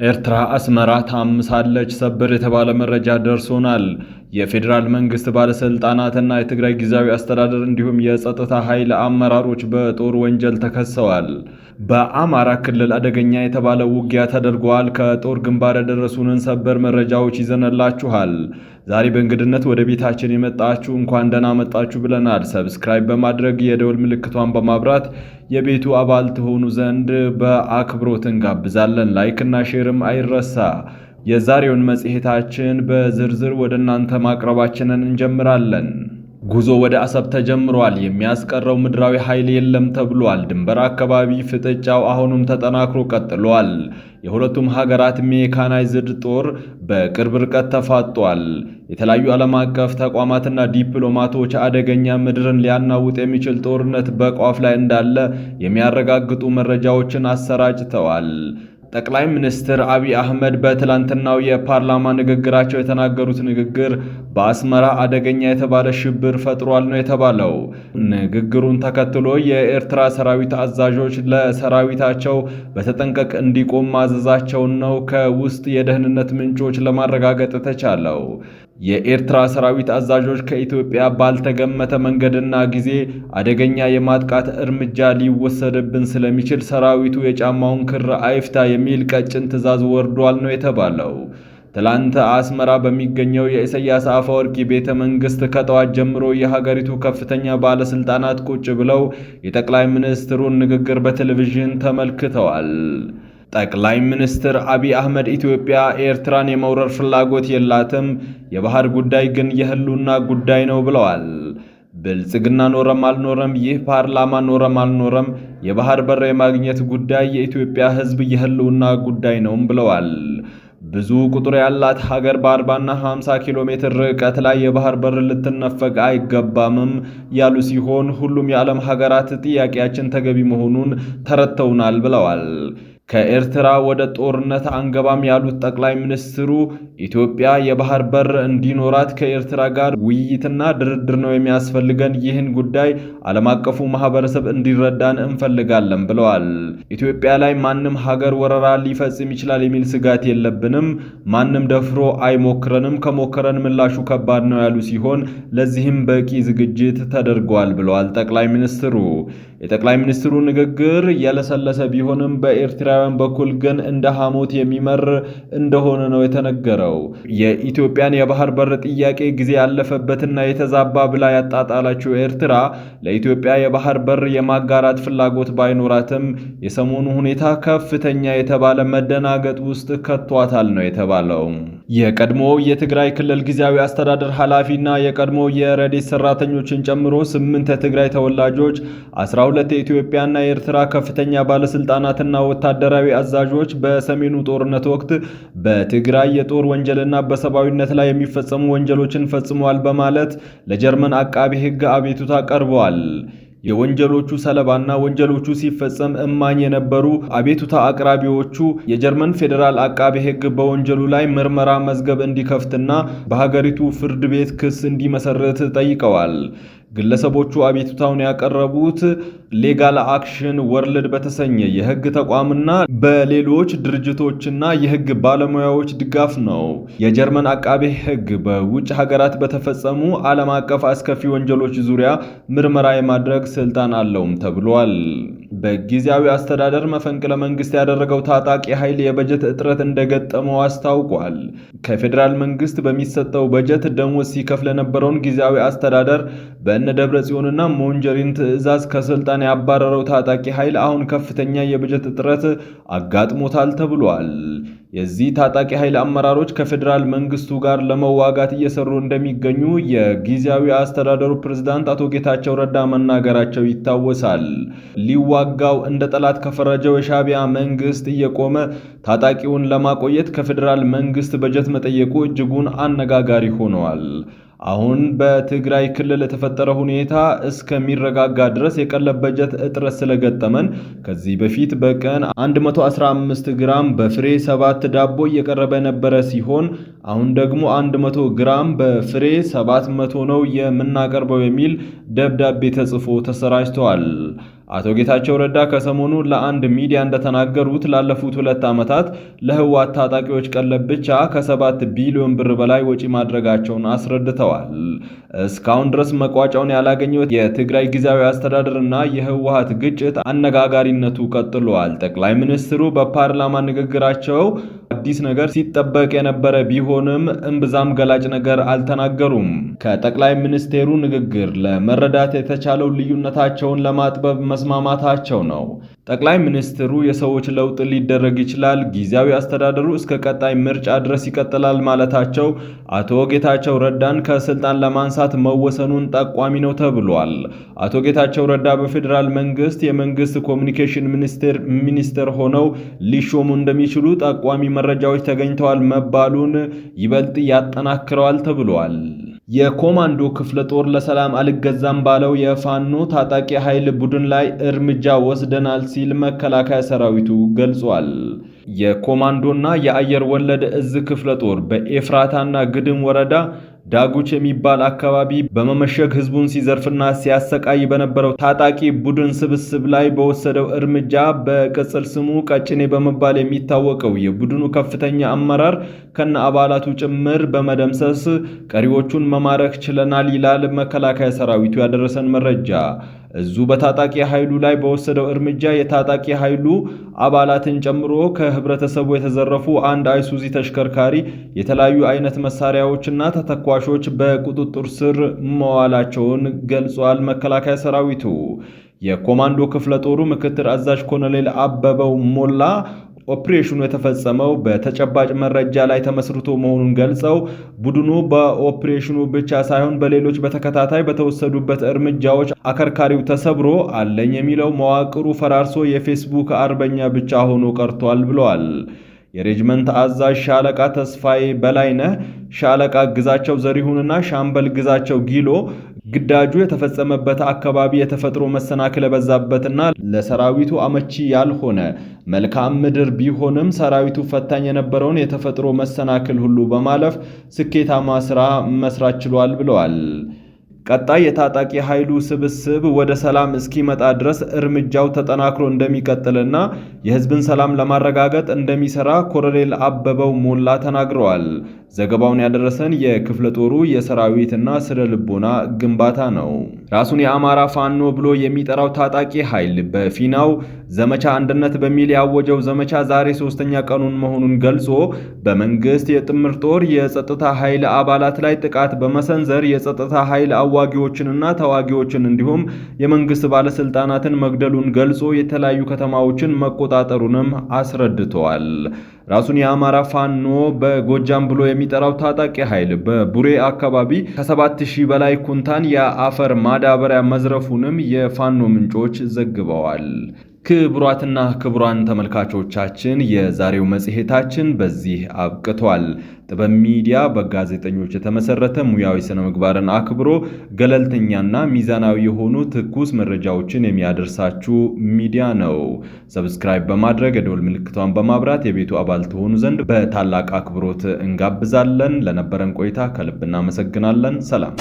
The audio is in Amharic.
ኤርትራ አስመራ ታምሳለች ሰበር የተባለ መረጃ ደርሶናል። የፌዴራል መንግስት ባለስልጣናትና የትግራይ ጊዜያዊ አስተዳደር እንዲሁም የጸጥታ ኃይል አመራሮች በጦር ወንጀል ተከሰዋል። በአማራ ክልል አደገኛ የተባለ ውጊያ ተደርጓል። ከጦር ግንባር የደረሱንን ሰበር መረጃዎች ይዘንላችኋል። ዛሬ በእንግድነት ወደ ቤታችን የመጣችሁ እንኳን ደህና መጣችሁ ብለናል። ሰብስክራይብ በማድረግ የደወል ምልክቷን በማብራት የቤቱ አባል ትሆኑ ዘንድ በአክብሮት እንጋብዛለን። ላይክና ሼርም አይረሳ። የዛሬውን መጽሔታችን በዝርዝር ወደ እናንተ ማቅረባችንን እንጀምራለን። ጉዞ ወደ አሰብ ተጀምሯል። የሚያስቀረው ምድራዊ ኃይል የለም ተብሏል። ድንበር አካባቢ ፍጥጫው አሁንም ተጠናክሮ ቀጥሏል። የሁለቱም ሀገራት ሜካናይዝድ ጦር በቅርብ ርቀት ተፋጧል። የተለያዩ ዓለም አቀፍ ተቋማትና ዲፕሎማቶች አደገኛ ምድርን ሊያናውጥ የሚችል ጦርነት በቋፍ ላይ እንዳለ የሚያረጋግጡ መረጃዎችን አሰራጭተዋል። ጠቅላይ ሚኒስትር አብይ አህመድ በትላንትናው የፓርላማ ንግግራቸው የተናገሩት ንግግር በአስመራ አደገኛ የተባለ ሽብር ፈጥሯል ነው የተባለው። ንግግሩን ተከትሎ የኤርትራ ሰራዊት አዛዦች ለሰራዊታቸው በተጠንቀቅ እንዲቆም ማዘዛቸውን ነው ከውስጥ የደህንነት ምንጮች ለማረጋገጥ የተቻለው። የኤርትራ ሰራዊት አዛዦች ከኢትዮጵያ ባልተገመተ መንገድና ጊዜ አደገኛ የማጥቃት እርምጃ ሊወሰድብን ስለሚችል ሰራዊቱ የጫማውን ክር አይፍታ የሚል ቀጭን ትዕዛዝ ወርዷል ነው የተባለው። ትላንት አስመራ በሚገኘው የኢሳያስ አፈወርቂ ቤተ መንግስት ከጠዋት ጀምሮ የሀገሪቱ ከፍተኛ ባለስልጣናት ቁጭ ብለው የጠቅላይ ሚኒስትሩን ንግግር በቴሌቪዥን ተመልክተዋል። ጠቅላይ ሚኒስትር አብይ አህመድ ኢትዮጵያ ኤርትራን የመውረር ፍላጎት የላትም፣ የባህር ጉዳይ ግን የህልውና ጉዳይ ነው ብለዋል። ብልጽግና ኖረም አልኖረም፣ ይህ ፓርላማ ኖረም አልኖረም፣ የባህር በር የማግኘት ጉዳይ የኢትዮጵያ ህዝብ የህልውና ጉዳይ ነውም ብለዋል። ብዙ ቁጥር ያላት ሀገር በ40ና 50 ኪሎ ሜትር ርቀት ላይ የባህር በር ልትነፈግ አይገባምም ያሉ ሲሆን ሁሉም የዓለም ሀገራት ጥያቄያችን ተገቢ መሆኑን ተረድተውናል ብለዋል። ከኤርትራ ወደ ጦርነት አንገባም ያሉት ጠቅላይ ሚኒስትሩ ኢትዮጵያ የባህር በር እንዲኖራት ከኤርትራ ጋር ውይይትና ድርድር ነው የሚያስፈልገን፣ ይህን ጉዳይ ዓለም አቀፉ ማህበረሰብ እንዲረዳን እንፈልጋለን ብለዋል። ኢትዮጵያ ላይ ማንም ሀገር ወረራ ሊፈጽም ይችላል የሚል ስጋት የለብንም፣ ማንም ደፍሮ አይሞክረንም፣ ከሞከረን ምላሹ ከባድ ነው ያሉ ሲሆን ለዚህም በቂ ዝግጅት ተደርጓል ብለዋል ጠቅላይ ሚኒስትሩ። የጠቅላይ ሚኒስትሩ ንግግር የለሰለሰ ቢሆንም በኤርትራውያን በኩል ግን እንደ ሐሞት የሚመር እንደሆነ ነው የተነገረው። የኢትዮጵያን የባህር በር ጥያቄ ጊዜ ያለፈበትና የተዛባ ብላ ያጣጣላችው ኤርትራ ለኢትዮጵያ የባህር በር የማጋራት ፍላጎት ባይኖራትም የሰሞኑ ሁኔታ ከፍተኛ የተባለ መደናገጥ ውስጥ ከቷታል ነው የተባለው። የቀድሞ የትግራይ ክልል ጊዜያዊ አስተዳደር ኃላፊና የቀድሞ የረድኤት ሰራተኞችን ጨምሮ 8 የትግራይ ተወላጆች 12 የኢትዮጵያና የኤርትራ ከፍተኛ ባለስልጣናትና ወታደራዊ አዛዦች በሰሜኑ ጦርነት ወቅት በትግራይ የጦር ወንጀልና በሰብአዊነት ላይ የሚፈጸሙ ወንጀሎችን ፈጽመዋል በማለት ለጀርመን አቃቤ ሕግ አቤቱታ ቀርበዋል። የወንጀሎቹ ሰለባና ወንጀሎቹ ሲፈጸም እማኝ የነበሩ አቤቱታ አቅራቢዎቹ የጀርመን ፌዴራል አቃቤ ሕግ በወንጀሉ ላይ ምርመራ መዝገብ እንዲከፍትና በሀገሪቱ ፍርድ ቤት ክስ እንዲመሰርት ጠይቀዋል። ግለሰቦቹ አቤቱታውን ያቀረቡት ሌጋል አክሽን ወርልድ በተሰኘ የህግ ተቋምና በሌሎች ድርጅቶችና የህግ ባለሙያዎች ድጋፍ ነው። የጀርመን አቃቤ ሕግ በውጭ ሀገራት በተፈጸሙ ዓለም አቀፍ አስከፊ ወንጀሎች ዙሪያ ምርመራ የማድረግ ስልጣን አለውም ተብሏል። በጊዜያዊ አስተዳደር መፈንቅለ መንግስት ያደረገው ታጣቂ ኃይል የበጀት እጥረት እንደገጠመው አስታውቋል። ከፌዴራል መንግስት በሚሰጠው በጀት ደሞዝ ሲከፍል የነበረውን ጊዜያዊ አስተዳደር በእነ ደብረ ጽዮንና ሞንጀሪን ትዕዛዝ ከስልጣን ያባረረው ታጣቂ ኃይል አሁን ከፍተኛ የበጀት እጥረት አጋጥሞታል ተብሏል። የዚህ ታጣቂ ኃይል አመራሮች ከፌዴራል መንግስቱ ጋር ለመዋጋት እየሰሩ እንደሚገኙ የጊዜያዊ አስተዳደሩ ፕሬዝዳንት አቶ ጌታቸው ረዳ መናገራቸው ይታወሳል። ሊዋጋው እንደ ጠላት ከፈረጀው የሻዕቢያ መንግስት እየቆመ ታጣቂውን ለማቆየት ከፌዴራል መንግስት በጀት መጠየቁ እጅጉን አነጋጋሪ ሆነዋል። አሁን በትግራይ ክልል የተፈጠረ ሁኔታ እስከሚረጋጋ ድረስ የቀለብ በጀት እጥረት ስለገጠመን ከዚህ በፊት በቀን 115 ግራም በፍሬ 7 ዳቦ እየቀረበ የነበረ ሲሆን አሁን ደግሞ 100 ግራም በፍሬ 700 ነው የምናቀርበው የሚል ደብዳቤ ተጽፎ ተሰራጭቷል። አቶ ጌታቸው ረዳ ከሰሞኑ ለአንድ ሚዲያ እንደተናገሩት ላለፉት 2 ዓመታት ለህወሓት ታጣቂዎች ቀለብ ብቻ ከ7 ቢሊዮን ብር በላይ ወጪ ማድረጋቸውን አስረድተዋል። እስካሁን ድረስ መቋጫውን ያላገኘው የትግራይ ጊዜያዊ አስተዳደርና የህወሓት ግጭት አነጋጋሪነቱ ቀጥሏል። ጠቅላይ ሚኒስትሩ በፓርላማ ንግግራቸው አዲስ ነገር ሲጠበቅ የነበረ ቢሆንም እምብዛም ገላጭ ነገር አልተናገሩም። ከጠቅላይ ሚኒስቴሩ ንግግር ለመረዳት የተቻለው ልዩነታቸውን ለማጥበብ መስማማታቸው ነው። ጠቅላይ ሚኒስትሩ የሰዎች ለውጥ ሊደረግ ይችላል፣ ጊዜያዊ አስተዳደሩ እስከ ቀጣይ ምርጫ ድረስ ይቀጥላል ማለታቸው አቶ ጌታቸው ረዳን ከስልጣን ለማንሳት መወሰኑን ጠቋሚ ነው ተብሏል። አቶ ጌታቸው ረዳ በፌዴራል መንግስት የመንግስት ኮሚኒኬሽን ሚኒስትር ሆነው ሊሾሙ እንደሚችሉ ጠቋሚ መረጃዎች ተገኝተዋል መባሉን ይበልጥ ያጠናክረዋል ተብሏል። የኮማንዶ ክፍለ ጦር ለሰላም አልገዛም ባለው የፋኖ ታጣቂ ኃይል ቡድን ላይ እርምጃ ወስደናል ሲል መከላከያ ሰራዊቱ ገልጿል። የኮማንዶና የአየር ወለድ እዝ ክፍለ ጦር በኤፍራታና ግድም ወረዳ ዳጉች የሚባል አካባቢ በመመሸግ ህዝቡን ሲዘርፍና ሲያሰቃይ በነበረው ታጣቂ ቡድን ስብስብ ላይ በወሰደው እርምጃ በቅጽል ስሙ ቀጭኔ በመባል የሚታወቀው የቡድኑ ከፍተኛ አመራር ከነ አባላቱ ጭምር በመደምሰስ ቀሪዎቹን መማረክ ችለናል ይላል መከላከያ ሰራዊቱ ያደረሰን መረጃ። እዙ በታጣቂ ኃይሉ ላይ በወሰደው እርምጃ የታጣቂ ኃይሉ አባላትን ጨምሮ ከህብረተሰቡ የተዘረፉ አንድ አይሱዚ ተሽከርካሪ፣ የተለያዩ አይነት መሳሪያዎችና ተተኳሾች በቁጥጥር ስር መዋላቸውን ገልጿል። መከላከያ ሰራዊቱ የኮማንዶ ክፍለ ጦሩ ምክትል አዛዥ ኮሎኔል አበበው ሞላ ኦፕሬሽኑ የተፈጸመው በተጨባጭ መረጃ ላይ ተመስርቶ መሆኑን ገልጸው ቡድኑ በኦፕሬሽኑ ብቻ ሳይሆን በሌሎች በተከታታይ በተወሰዱበት እርምጃዎች አከርካሪው ተሰብሮ አለኝ የሚለው መዋቅሩ ፈራርሶ የፌስቡክ አርበኛ ብቻ ሆኖ ቀርቷል ብለዋል። የሬጅመንት አዛዥ ሻለቃ ተስፋዬ በላይነህ፣ ሻለቃ ግዛቸው ዘሪሁንና ሻምበል ግዛቸው ጊሎ ግዳጁ የተፈጸመበት አካባቢ የተፈጥሮ መሰናክል የበዛበትና ለሰራዊቱ አመቺ ያልሆነ መልካም ምድር ቢሆንም ሰራዊቱ ፈታኝ የነበረውን የተፈጥሮ መሰናክል ሁሉ በማለፍ ስኬታማ ስራ መስራት ችሏል ብለዋል። ቀጣይ የታጣቂ ኃይሉ ስብስብ ወደ ሰላም እስኪመጣ ድረስ እርምጃው ተጠናክሮ እንደሚቀጥልና የህዝብን ሰላም ለማረጋገጥ እንደሚሰራ ኮሎኔል አበበው ሞላ ተናግረዋል። ዘገባውን ያደረሰን የክፍለ ጦሩ የሰራዊትና ስነ ልቦና ግንባታ ነው። ራሱን የአማራ ፋኖ ብሎ የሚጠራው ታጣቂ ኃይል በፊናው ዘመቻ አንድነት በሚል ያወጀው ዘመቻ ዛሬ 3ኛ ቀኑን መሆኑን ገልጾ በመንግስት የጥምር ጦር የጸጥታ ኃይል አባላት ላይ ጥቃት በመሰንዘር የጸጥታ ኃይል አዋጊዎችንና ተዋጊዎችን እንዲሁም የመንግስት ባለስልጣናትን መግደሉን ገልጾ የተለያዩ ከተማዎችን መቆጣጠሩንም አስረድተዋል። ራሱን የአማራ ፋኖ በጎጃም ብሎ የሚጠራው ታጣቂ ኃይል በቡሬ አካባቢ ከ7000 በላይ ኩንታን የአፈር ማዳበሪያ መዝረፉንም የፋኖ ምንጮች ዘግበዋል። ክቡራትና ክቡራን ተመልካቾቻችን የዛሬው መጽሔታችን በዚህ አብቅቷል። ጥበብ ሚዲያ በጋዜጠኞች የተመሰረተ ሙያዊ ስነ ምግባርን አክብሮ ገለልተኛና ሚዛናዊ የሆኑ ትኩስ መረጃዎችን የሚያደርሳችሁ ሚዲያ ነው። ሰብስክራይብ በማድረግ የደወል ምልክቷን በማብራት የቤቱ አባል ትሆኑ ዘንድ በታላቅ አክብሮት እንጋብዛለን። ለነበረን ቆይታ ከልብ እናመሰግናለን። ሰላም።